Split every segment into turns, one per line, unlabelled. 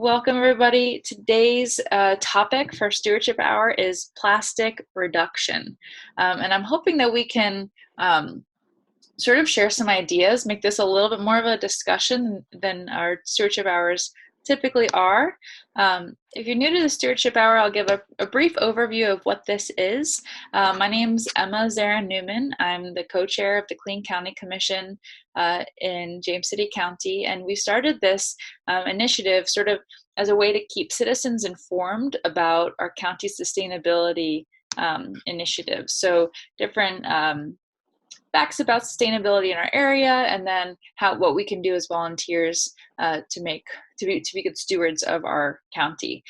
welcome everybody. Today's topic for Stewardship Hour is plastic reduction. And I'm hoping that we can sort of share some ideas, make this a little bit more of a discussion than our Stewardship Hours typically are. If you're new to the Stewardship Hour, I'll give a brief overview of what this is. My name's Emma Zarin-Newman. I'm the co-chair of the Clean County Commission in James City County, and we started this initiative sort of as a way to keep citizens informed about our county sustainability initiatives. So different facts about sustainability in our area, and then what we can do as volunteers to be good stewards of our county.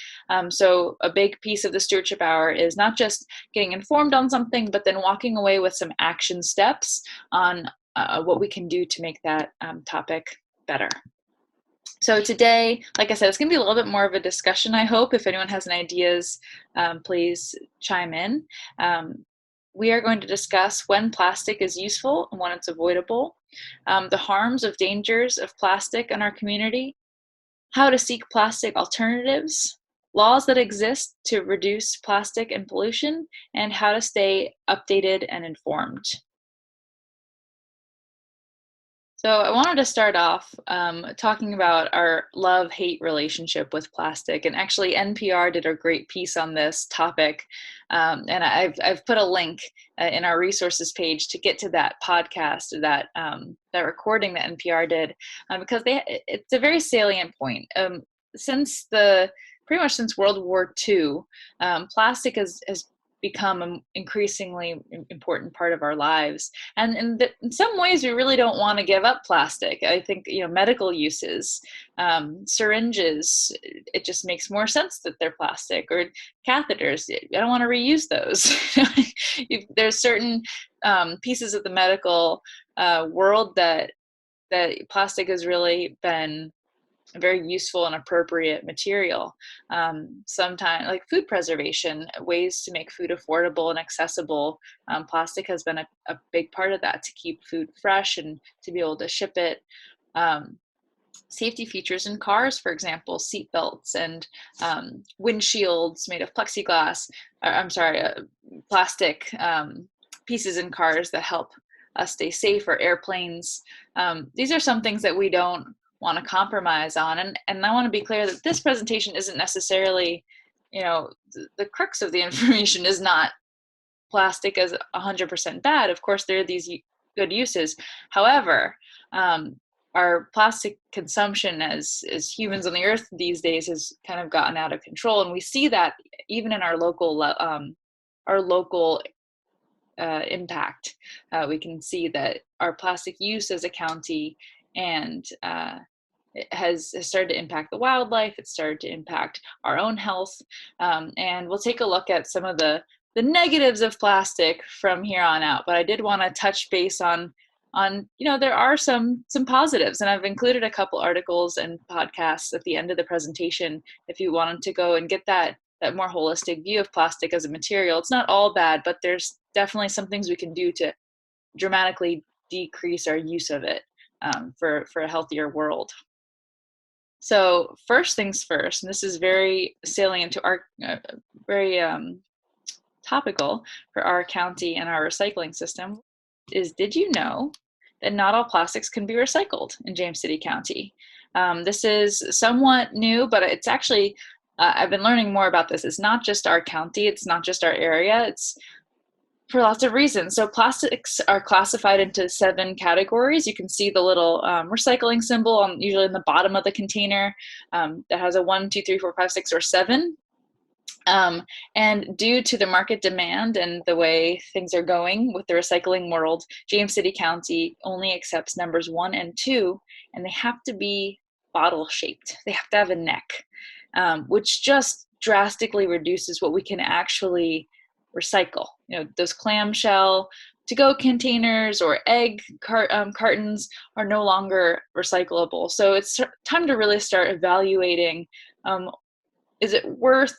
So a big piece of the Stewardship Hour is not just getting informed on something, but then walking away with some action steps on what we can do to make that topic better. So today, like I said, it's going to be a little bit more of a discussion, I hope. If anyone has any ideas, please chime in. We are going to discuss when plastic is useful and when it's avoidable, the harms of dangers of plastic in our community, how to seek plastic alternatives, laws that exist to reduce plastic and pollution, and how to stay updated and informed. So I wanted to start off talking about our love-hate relationship with plastic, and actually NPR did a great piece on this topic, and I've put a link in our resources page to get to that podcast, that recording that NPR did, because it's a very salient point. Pretty much since World War II, plastic has become an increasingly important part of our lives. And in some ways, we really don't want to give up plastic. I think, medical uses, syringes, it just makes more sense that they're plastic, or catheters. I don't want to reuse those. There's certain pieces of the medical world that plastic has really been a very useful and appropriate material. Sometimes, like food preservation, ways to make food affordable and accessible. Plastic has been a big part of that, to keep food fresh and to be able to ship it. Safety features in cars, for example, seat belts and windshields made of plexiglass, plastic pieces in cars that help us stay safe, or airplanes. These are some things that we don't want to compromise on. And I want to be clear that this presentation isn't necessarily, the crux of the information is not plastic as 100% bad. Of course, there are these good uses. However, our plastic consumption as humans on the earth these days has kind of gotten out of control. And we see that even in our local impact. We can see that our plastic use as a county and it has started to impact the wildlife. It's started to impact our own health. And we'll take a look at some of the negatives of plastic from here on out. But I did want to touch base on there are some positives, and I've included a couple articles and podcasts at the end of the presentation if you wanted to go and get that more holistic view of plastic as a material. It's not all bad, but there's definitely some things we can do to dramatically decrease our use of it for a healthier world. So first things first, and this is very salient to our, very topical for our county and our recycling system, is did you know that not all plastics can be recycled in James City County? This is somewhat new, but it's actually, I've been learning more about this. It's not just our county, it's not just our area, it's for lots of reasons. So plastics are classified into 7 categories. You can see the little recycling symbol usually in the bottom of the container that has a 1, 2, 3, 4, 5, 6, or 7. And due to the market demand and the way things are going with the recycling world, James City County only accepts numbers 1 and 2, and they have to be bottle shaped. They have to have a neck, which just drastically reduces what we can actually recycle. Those clamshell to-go containers or egg cartons are no longer recyclable. So it's time to really start evaluating, is it worth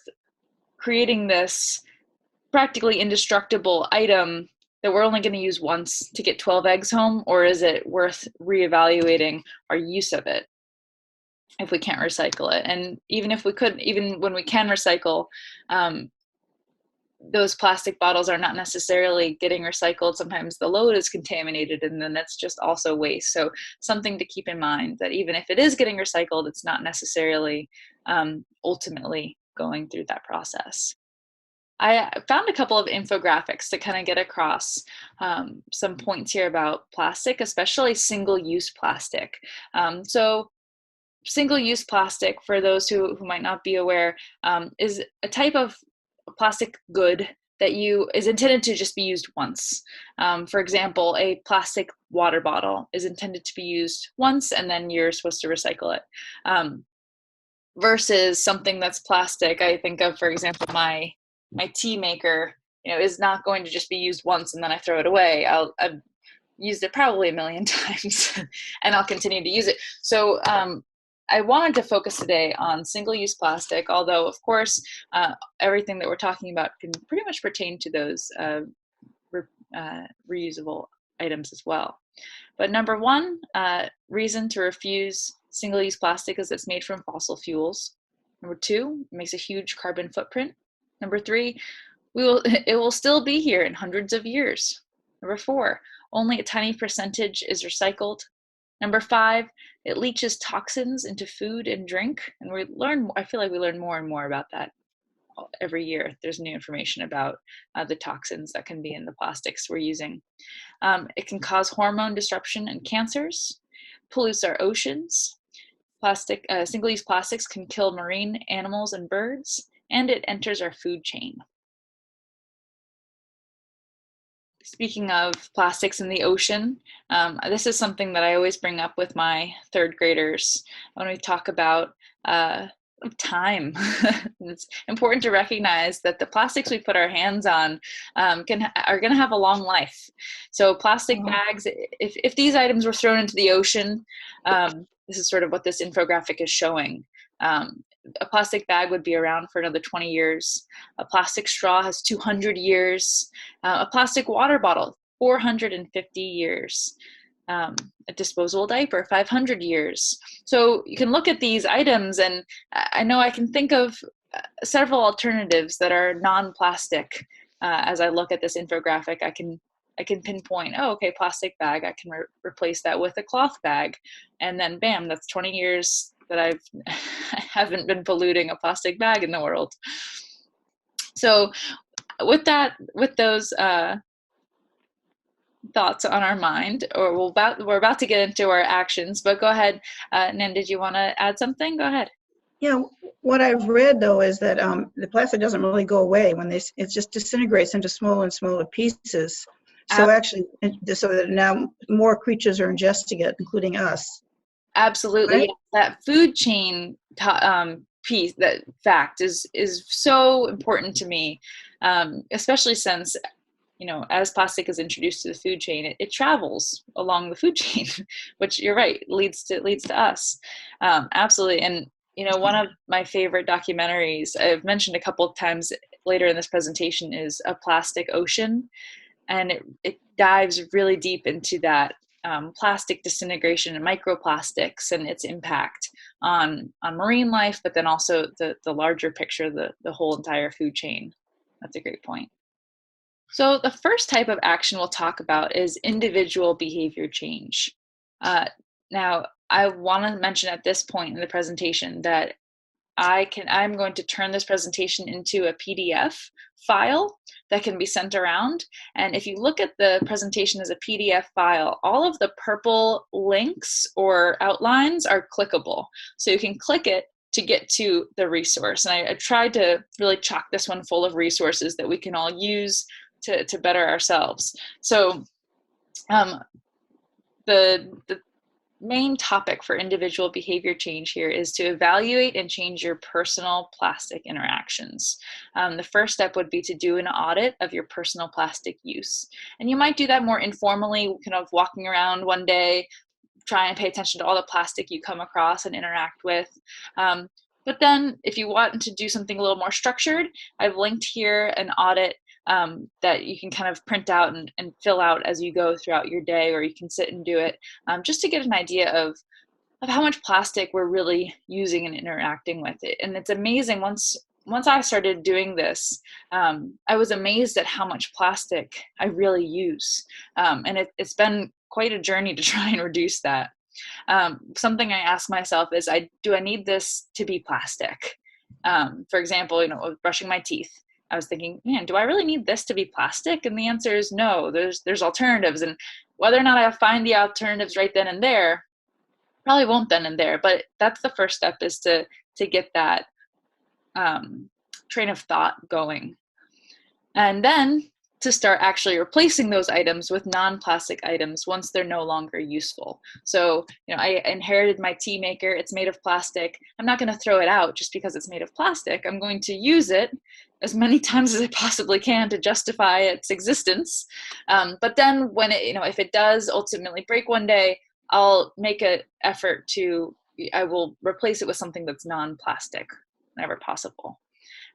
creating this practically indestructible item that we're only going to use once to get 12 eggs home, or is it worth reevaluating our use of it? if we can't recycle it. And even if we could, even when we can recycle, those plastic bottles are not necessarily getting recycled. Sometimes the load is contaminated, and then that's just also waste. So something to keep in mind, that even if it is getting recycled, it's not necessarily ultimately going through that process. I found a couple of infographics to kind of get across some points here about plastic, especially single-use plastic. So single-use plastic, for those who might not be aware, is a type of plastic good that is intended to just be used once. For example, a plastic water bottle is intended to be used once, and then you're supposed to recycle it. Versus something that's plastic, I think of, for example, my tea maker, is not going to just be used once and then I throw it away. I've used it probably a million times and I'll continue to use it. So I wanted to focus today on single-use plastic, although of course everything that we're talking about can pretty much pertain to those reusable items as well. But number one reason to refuse single-use plastic is it's made from fossil fuels. Number two, it makes a huge carbon footprint. Number three, it will still be here in hundreds of years. Number four, only a tiny percentage is recycled. Number five, it leaches toxins into food and drink. And I feel like we learn more and more about that every year. There's new information about the toxins that can be in the plastics we're using. It can cause hormone disruption and cancers, pollutes our oceans. Single-use plastics can kill marine animals and birds, and it enters our food chain. Speaking of plastics in the ocean, this is something that I always bring up with my third graders when we talk about time. It's important to recognize that the plastics we put our hands on are going to have a long life. So plastic bags, if these items were thrown into the ocean, this is sort of what this infographic is showing. A plastic bag would be around for another 20 years. A plastic straw has 200 years. A plastic water bottle, 450 years. A disposable diaper, 500 years. So you can look at these items, and I know I can think of several alternatives that are non-plastic. As I look at this infographic, I can pinpoint, oh, okay, plastic bag, I can replace that with a cloth bag. And then bam, that's 20 years that I haven't been polluting a plastic bag in the world. So with those thoughts on our mind, or we're about to get into our actions, but go ahead, Nan, did you want to add something? Go ahead.
Yeah, what I've read though is that the plastic doesn't really go away when it just disintegrates into smaller and smaller pieces. So actually, so that now more creatures are ingesting it, including us.
Absolutely.
Right?
That food chain piece, that fact is so important to me, especially since, as plastic is introduced to the food chain, it travels along the food chain, which you're right, leads to us. Absolutely. And, one of my favorite documentaries I've mentioned a couple of times later in this presentation is A Plastic Ocean. And it dives really deep into that plastic disintegration and microplastics and its impact on marine life, but then also the larger picture, the whole entire food chain. That's a great point. So the first type of action we'll talk about is individual behavior change. Now, I want to mention at this point in the presentation that I'm going to turn this presentation into a PDF file that can be sent around. And if you look at the presentation as a PDF file, all of the purple links or outlines are clickable. So you can click it to get to the resource. And I tried to really chock this one full of resources that we can all use to better ourselves. So the main topic for individual behavior change here is to evaluate and change your personal plastic interactions. The first step would be to do an audit of your personal plastic use. And you might do that more informally, kind of walking around one day, try and pay attention to all the plastic you come across and interact with. But then if you want to do something a little more structured, I've linked here an audit that you can kind of print out and fill out as you go throughout your day, or you can sit and do it just to get an idea of of how much plastic we're really using and interacting with it. And it's amazing. Once I started doing this, I was amazed at how much plastic I really use. And it's been quite a journey to try and reduce that. Something I ask myself is, do I need this to be plastic? For example, brushing my teeth. I was thinking, man, do I really need this to be plastic? And the answer is no. There's alternatives, and whether or not I find the alternatives right then and there, probably won't then and there. But that's the first step, is to get that train of thought going, and then to start actually replacing those items with non-plastic items once they're no longer useful. So, I inherited my tea maker. It's made of plastic. I'm not going to throw it out just because it's made of plastic. I'm going to use it as many times as I possibly can to justify its existence. But then when if it does ultimately break one day, I'll make an effort I will replace it with something that's non-plastic whenever possible.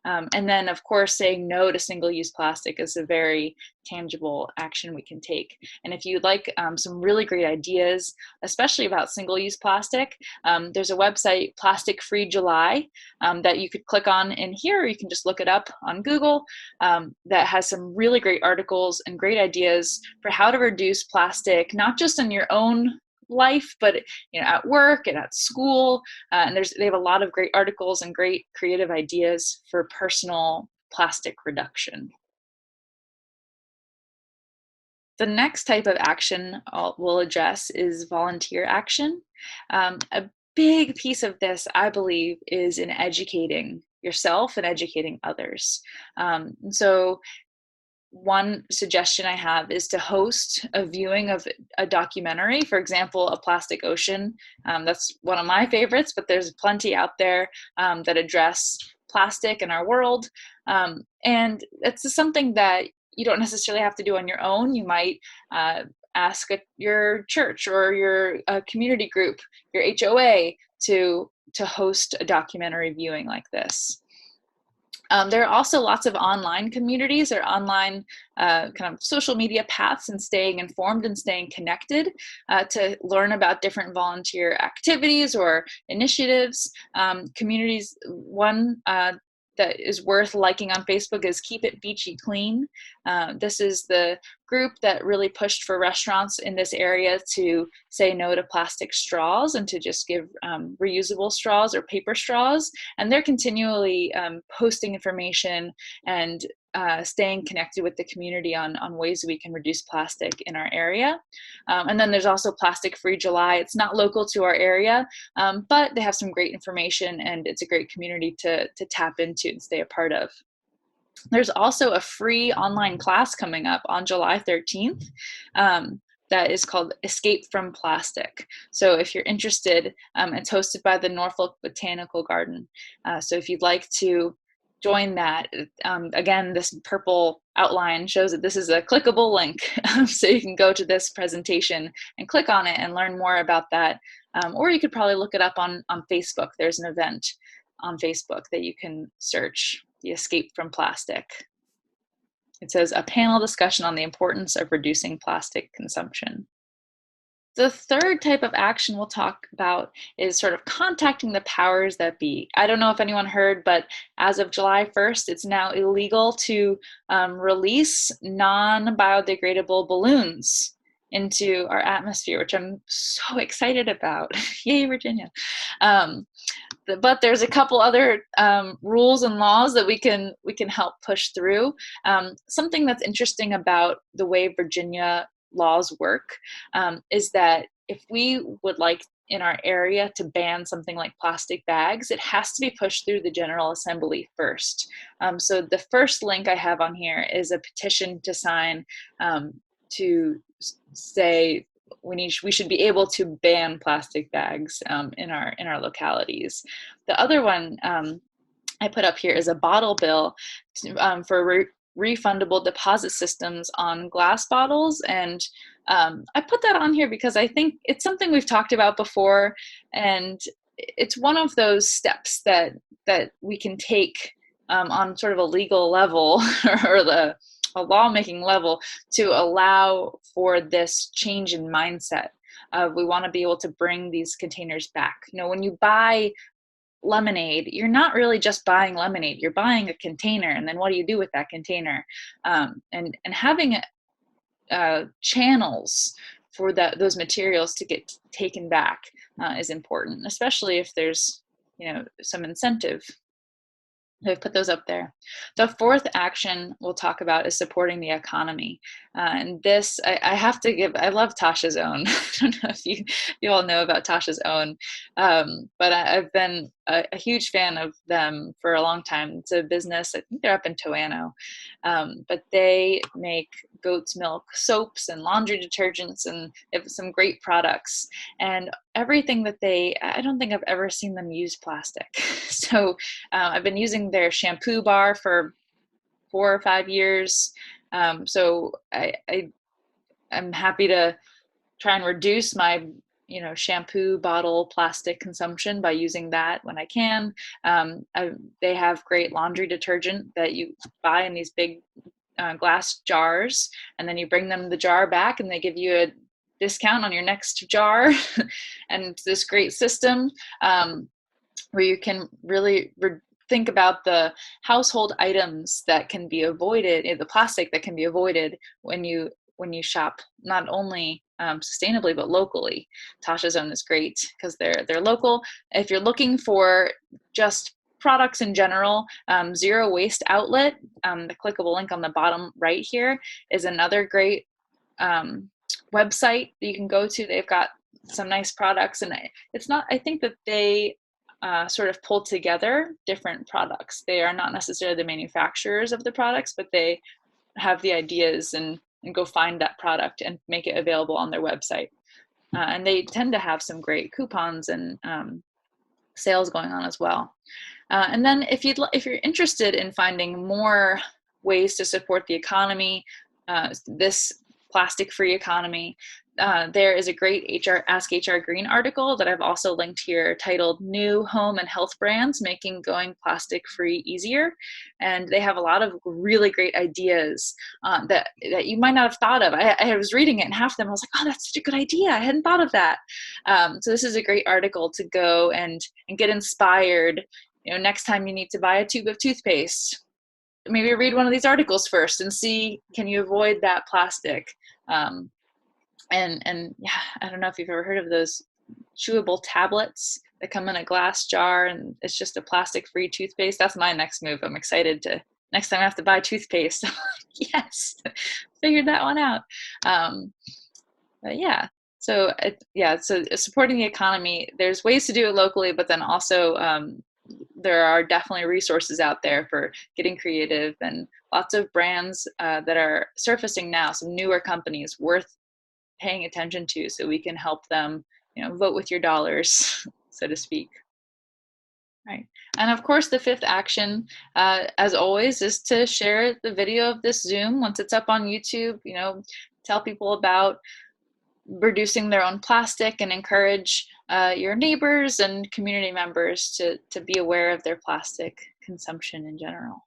And then, of course, saying no to single-use plastic is a very tangible action we can take. And if you'd like some really great ideas, especially about single-use plastic, there's a website, Plastic Free July, that you could click on in here, or you can just look it up on Google, that has some really great articles and great ideas for how to reduce plastic, not just in your own life, but at work and at school, and they have a lot of great articles and great creative ideas for personal plastic reduction. The next type of action we'll address is volunteer action. A big piece of this, I believe, is in educating yourself and educating others. So one suggestion I have is to host a viewing of a documentary, for example, A Plastic Ocean. That's one of my favorites, but there's plenty out there that address plastic in our world. And it's something that you don't necessarily have to do on your own. You might ask your church or your community group, your HOA, to host a documentary viewing like this. There are also lots of online communities or online kind of social media paths, and staying informed and staying connected to learn about different volunteer activities or initiatives. Communities, one that is worth liking on Facebook is Keep It Beachy Clean. This is the group that really pushed for restaurants in this area to say no to plastic straws and to just give reusable straws or paper straws. And they're continually posting information and staying connected with the community on ways we can reduce plastic in our area. And then there's also Plastic Free July. It's not local to our area, but they have some great information, and it's a great community to tap into and stay a part of. There's also a free online class coming up on July 13th. That is called Escape from Plastic. So if you're interested, it's hosted by the Norfolk Botanical Garden. So if you'd like to join that, again, this purple outline shows that this is a clickable link. So you can go to this presentation and click on it and learn more about that. Or you could probably look it up on Facebook. There's an event on Facebook that you can search, the Escape from Plastic. It says a panel discussion on the importance of reducing plastic consumption. The third type of action we'll talk about is sort of contacting the powers that be. I don't know if anyone heard, but as of July 1st, it's now illegal to release non-biodegradable balloons into our atmosphere, which I'm so excited about. Yay, Virginia. But there's a couple other rules and laws that we can help push through. Something that's interesting about the way Virginia laws work is that if we would like in our area to ban something like plastic bags, it has to be pushed through the General Assembly first. So the first link I have on here is a petition to sign to say we should be able to ban plastic bags in our localities. The other one I put up here is a bottle bill for refundable deposit systems on glass bottles. And I put that on here because I think it's something we've talked about before, and it's one of those steps that we can take on sort of a legal level or a lawmaking level to allow for this change in mindset. We want to be able to bring these containers back. When you buy lemonade, you're not really just buying lemonade, you're buying a container, and then what do you do with that container? And having channels for those materials to get taken back is important, especially if there's some incentive. I've put those up there. The fourth action we'll talk about is supporting the economy. And this, I have to give, I love Tasha's Own. I don't know if you all know about Tasha's Own, but I've been a huge fan of them for a long time. It's a business, I think they're up in Toano, but they make goat's milk soaps and laundry detergents, and they have some great products. And everything that I don't think I've ever seen them use plastic. So I've been using their shampoo bar for 4 or 5 years. So I'm happy to try and reduce my shampoo bottle plastic consumption by using that when I can. They have great laundry detergent that you buy in these big glass jars, and then you bring them the jar back and they give you a discount on your next jar. And it's this great system where you can really think about the household items that can be avoided, the plastic that can be avoided when you shop, not only sustainably but locally. Tasha's Own is great because they're local. If you're looking for just products in general, Zero Waste Outlet, the clickable link on the bottom right here, is another great website that you can go to. They've got some nice products, and I think that they sort of pull together different products. They are not necessarily the manufacturers of the products, but they have the ideas and go find that product and make it available on their website. And they tend to have some great coupons and sales going on as well. And then if you're interested in finding more ways to support the economy, this plastic-free economy, there is a great Ask HR Green article that I've also linked here titled "New Home and Health Brands Making Going Plastic-Free Easier." And they have a lot of really great ideas that you might not have thought of. I was reading it, and half of them I was like, oh, that's such a good idea. I hadn't thought of that. So this is a great article to go and get inspired. Next time you need to buy a tube of toothpaste, maybe read one of these articles first and see, can you avoid that plastic? And yeah, I don't know if you've ever heard of those chewable tablets that come in a glass jar, and it's just a plastic-free toothpaste. That's my next move. I'm excited to, next time I have to buy toothpaste, yes, figured that one out. But yeah, so supporting the economy, there's ways to do it locally, but then also there are definitely resources out there for getting creative, and lots of brands that are surfacing now, some newer companies worth paying attention to, so we can help them, vote with your dollars, so to speak. Right. And of course, the fifth action, as always, is to share the video of this Zoom once it's up on YouTube. Tell people about reducing their own plastic, and encourage your neighbors and community members to be aware of their plastic consumption in general.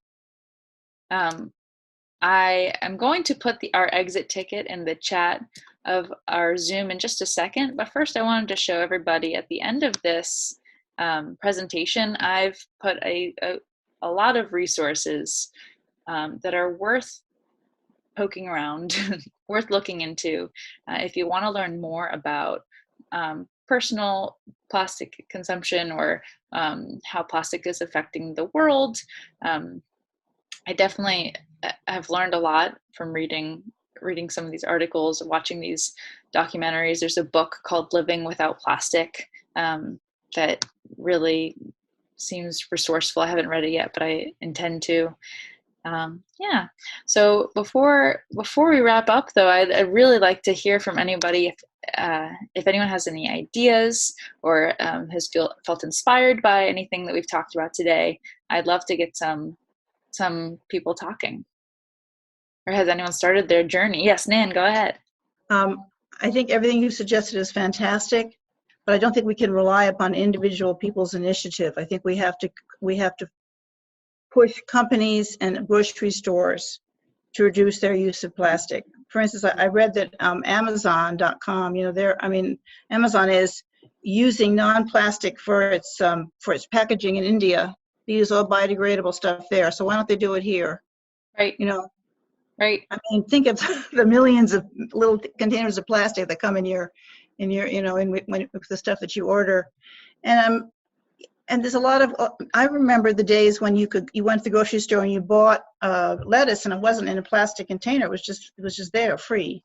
I am going to put our exit ticket in the chat of our Zoom in just a second, but first I wanted to show everybody at the end of this presentation, I've put a lot of resources that are worth poking around, worth looking into if you want to learn more about personal plastic consumption, or how plastic is affecting the world. I definitely have learned a lot from reading some of these articles, watching these documentaries. There's a book called Living Without Plastic that really seems resourceful. I haven't read it yet, but I intend to. Yeah. So before we wrap up, though, I'd really like to hear from anybody if anyone has any ideas, or has felt inspired by anything that we've talked about today. I'd love to get some people talking. Or has anyone started their journey? Yes, Nan, go ahead.
I think everything you suggested is fantastic, but I don't think we can rely upon individual people's initiative. I think we have to push companies and grocery stores to reduce their use of plastic. for instance, I read that Amazon.com, Amazon is using non-plastic for its packaging in India. They use all biodegradable stuff there. So why don't they do it here?
Right.
You know,
Right.
I mean, think of the millions of little containers of plastic that come in with the stuff that you order. And there's a lot of, I remember the days when you went to the grocery store and you bought lettuce and it wasn't in a plastic container. It was just there free.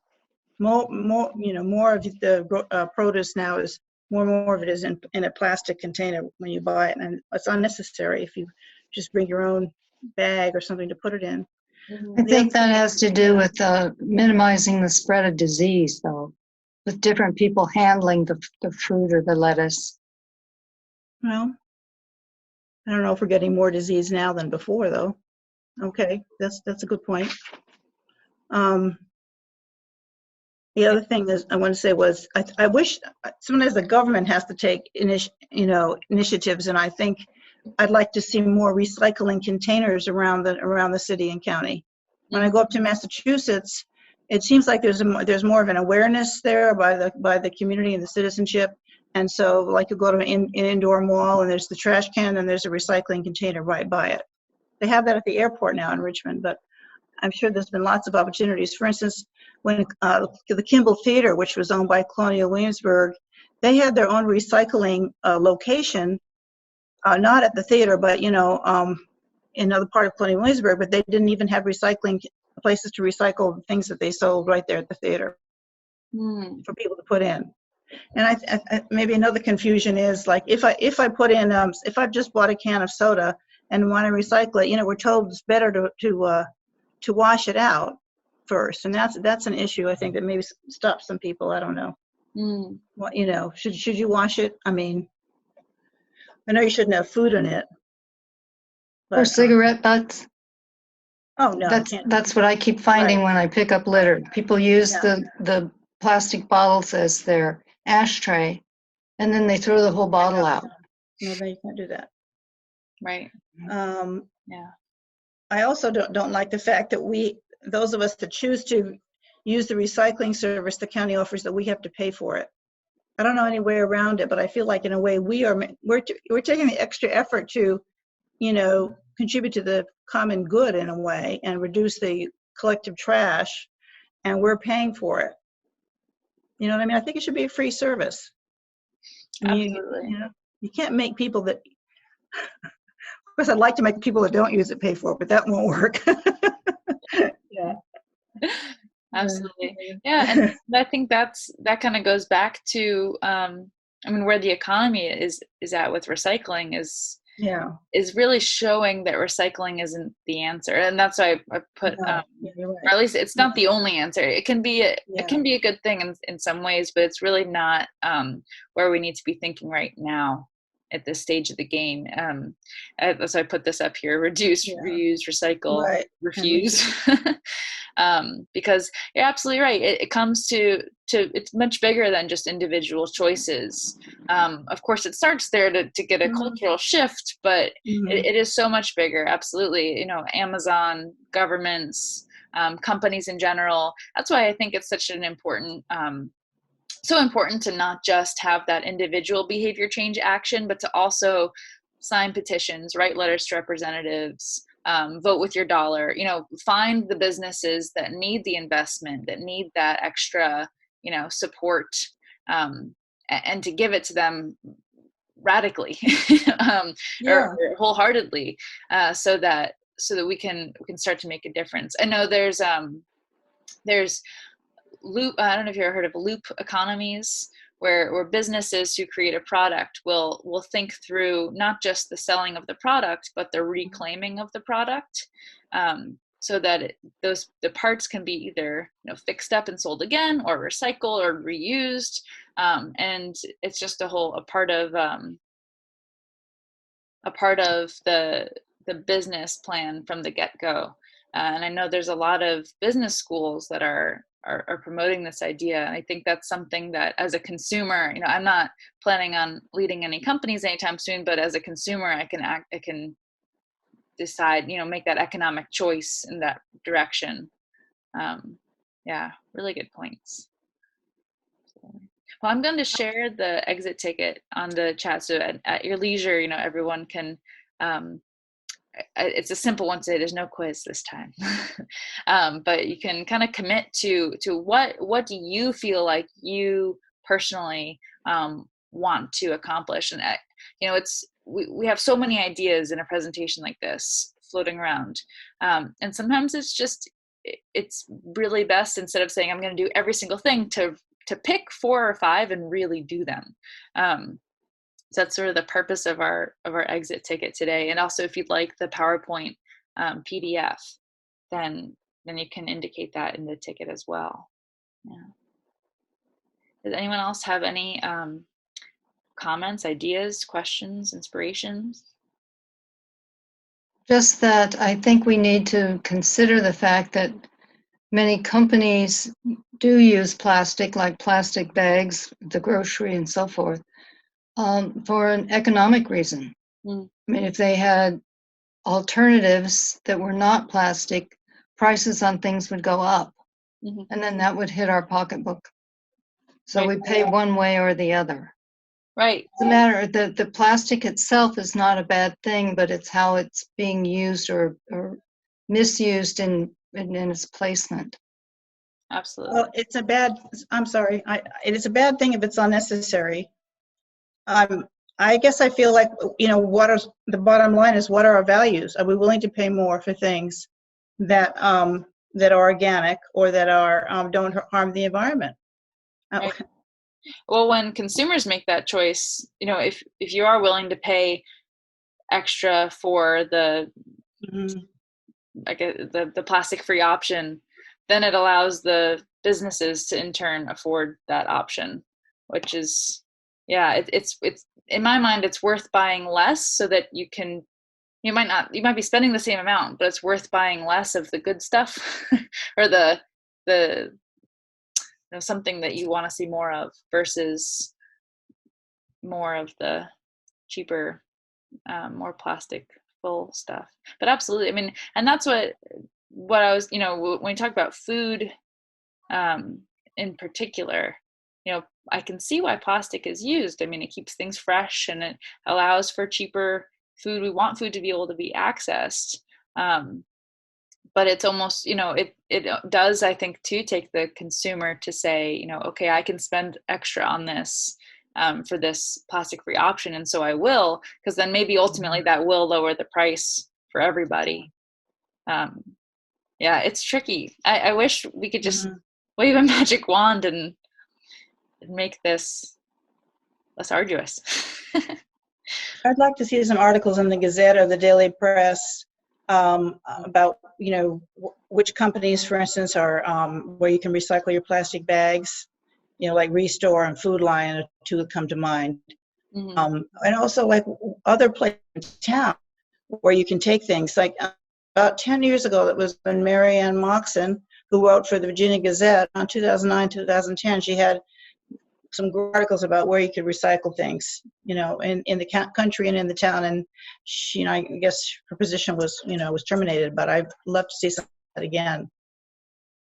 More of the produce now is more of it is in a plastic container when you buy it, and it's unnecessary if you just bring your own bag or something to put it in.
I
The other
think that
thing,
has to do with minimizing the spread of disease, though, with different people handling the fruit or the lettuce.
well, I don't know if we're getting more disease now than before, though. Okay, that's a good point. The other thing is I want to say was I wish sometimes the government has to take initiatives, and I think I'd like to see more recycling containers around the city and county. When I go up to Massachusetts, it seems like there's more of an awareness there by the community and the citizenship. And so, like, you go to an indoor mall and there's the trash can and there's a recycling container right by it. They have that at the airport now in Richmond, but I'm sure there's been lots of opportunities. For instance, when the Kimball Theater, which was owned by Colonial Williamsburg, they had their own recycling location, not at the theater, but in another part of Colonial Williamsburg. But they didn't even have recycling places to recycle the things that they sold right there at the theater for people to put in. And I maybe another confusion is, like, if I put in if I've just bought a can of soda and want to recycle it, we're told it's better to wash it out first, and that's an issue I think that maybe stops some people. I don't know. What should you wash it? I mean, I know you shouldn't have food in it,
Or
but
cigarette butts.
oh no, you can't.
That's what I keep finding
Right.
when I pick up litter. People use
Yeah.
the plastic bottles as their ashtray, and then they throw the whole bottle out.
No, you can't do that.
Right. Yeah.
I also don't like the fact that those of us that choose to use the recycling service the county offers, that we have to pay for it. I don't know any way around it, but I feel like in a way we're taking the extra effort to, contribute to the common good in a way and reduce the collective trash, and we're paying for it. You know what I mean? I think it should be a free service.
Absolutely.
You can't make people that. Of course, I'd like to make the people that don't use it pay for it, but that won't work. Yeah.
Absolutely. Yeah. And I think that kind of goes back to, where the economy is at with recycling is really showing that recycling isn't the answer. And that's why I put,
No, you're right.
or at least it's not the only answer. It can be a good thing in some ways, but it's really not where we need to be thinking right now at this stage of the game. So I put this up here: reduce, reuse, recycle,
Right.
refuse. Because you're absolutely right. It comes to it's much bigger than just individual choices. Of course, it starts there to get a cultural shift, but it is so much bigger. Absolutely. Amazon, governments, companies in general. That's why I think it's such an important, so important to not just have that individual behavior change action, but to also sign petitions, write letters to representatives, vote with your dollar. Find the businesses that need the investment, that need that extra, support, and to give it to them radically, or wholeheartedly, so that we can start to make a difference. I know there's loop. I don't know if you've ever heard of loop economies, where businesses who create a product will think through not just the selling of the product, but the reclaiming of the product, so that the parts can be either fixed up and sold again, or recycled or reused, and it's just a part of the business plan from the get-go. And I know there's a lot of business schools that are promoting this idea. And I think that's something that, as a consumer, I'm not planning on leading any companies anytime soon, but as a consumer, I can decide, make that economic choice in that direction. Yeah, really good points. Well, I'm going to share the exit ticket on the chat, so at your leisure, everyone can. Um, it's a simple one today. There's no quiz this time, but you can kind of commit to what do you feel like you personally want to accomplish, and it's we have so many ideas in a presentation like this floating around, and sometimes it's really best, instead of saying I'm going to do every single thing, to pick 4 or 5 and really do them. So that's sort of the purpose of our exit ticket today. And also, if you'd like the PowerPoint PDF, then you can indicate that in the ticket as well. Yeah. Does anyone else have any comments, ideas, questions, inspirations?
Just that I think we need to consider the fact that many companies do use plastic, like plastic bags, the grocery and so forth, for an economic reason.
Mm.
I mean, if they had alternatives that were not plastic, prices on things would go up,
Mm-hmm.
and then that would hit our pocketbook. So
Right.
we pay one way or the other.
Right.
It's a matter the plastic itself is not a bad thing, but it's how it's being used or misused in its placement.
Absolutely.
Well, I'm sorry, it is a bad thing if it's unnecessary. I guess I feel like, the bottom line is, what are our values? Are we willing to pay more for things that are organic, or that don't harm the environment?
Right. Well, when consumers make that choice, if you are willing to pay extra for the
Mhm.
the plastic free option, then it allows the businesses to in turn afford that option, which is, yeah, it's in my mind, it's worth buying less, so that you might be spending the same amount, but it's worth buying less of the good stuff or the something that you want to see more of, versus more of the cheaper, more plastic full stuff. But absolutely, I mean, and that's what I was, when you talk about food, in particular, I can see why plastic is used. I mean, it keeps things fresh, and it allows for cheaper food. We want food to be able to be accessed. But it's almost, it does, I think, too, take the consumer to say, okay, I can spend extra on this, for this plastic free option. And so I will, because then maybe ultimately that will lower the price for everybody. Yeah, it's tricky. I wish we could just wave a magic wand and make this less arduous.
I'd like to see some articles in the Gazette or the Daily Press about, which companies, for instance, are where you can recycle your plastic bags, like Restore and Food Lion are two that come to mind.
Mm-hmm.
And also, like, other places in town where you can take things. Like, about 10 years ago, it was when Mary Ann Moxon, who wrote for the Virginia Gazette on 2009, 2010, she had some articles about where you could recycle things, in the country and in the town. And she, I guess her position was terminated, but I'd love to see something like that again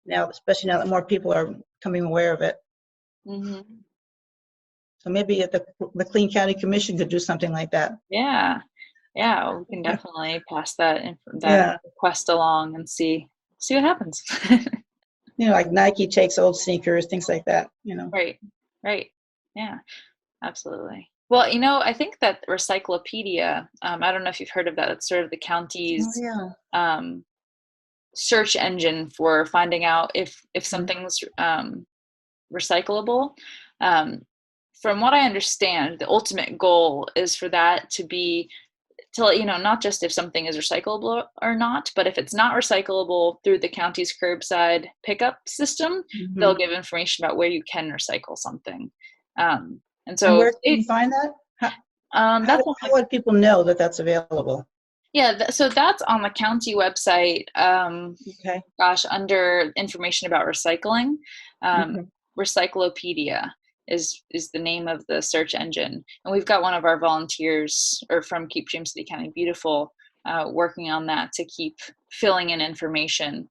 now, especially now that more people are becoming aware of it.
Mm-hmm.
So maybe the Clean County Commission could do something like that.
Yeah, we can definitely pass that
Yeah.
request along and see what happens.
Like Nike takes old sneakers, things like that.
Right. Yeah, absolutely. Well, I think that Recyclopedia, I don't know if you've heard of that. It's sort of the
Oh,
county's
yeah.
search engine for finding out if something's recyclable. From what I understand, the ultimate goal is for that to be not just if something is recyclable or not, but if it's not recyclable, through the county's curbside pickup system, they'll give information about where you can recycle something. And so,
And where can you find that?
that's
How would people know that that's available?
Yeah, so that's on the county website.
Okay.
Gosh, under information about recycling,
Okay.
Recyclopedia is the name of the search engine, and we've got one of our volunteers, or from Keep James City County Beautiful, working on that to keep filling in information.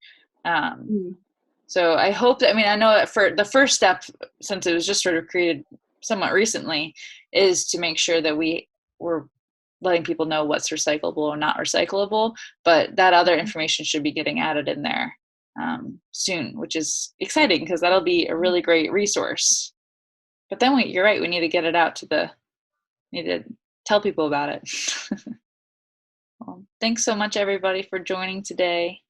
So I hope that, I mean, I know that for the first step, since it was just sort of created somewhat recently, is to make sure that we're letting people know what's recyclable or not recyclable, but that other information should be getting added in there soon, which is exciting because that'll be a really great resource. But then you're right, we need to get it out need to tell people about it. Well, thanks so much, everybody, for joining today.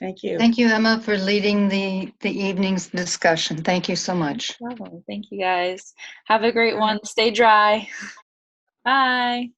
Thank you.
Thank you, Emma, for leading the evening's discussion. Thank you so much.
No problem. Thank you, guys. Have a great one. Stay dry. Bye.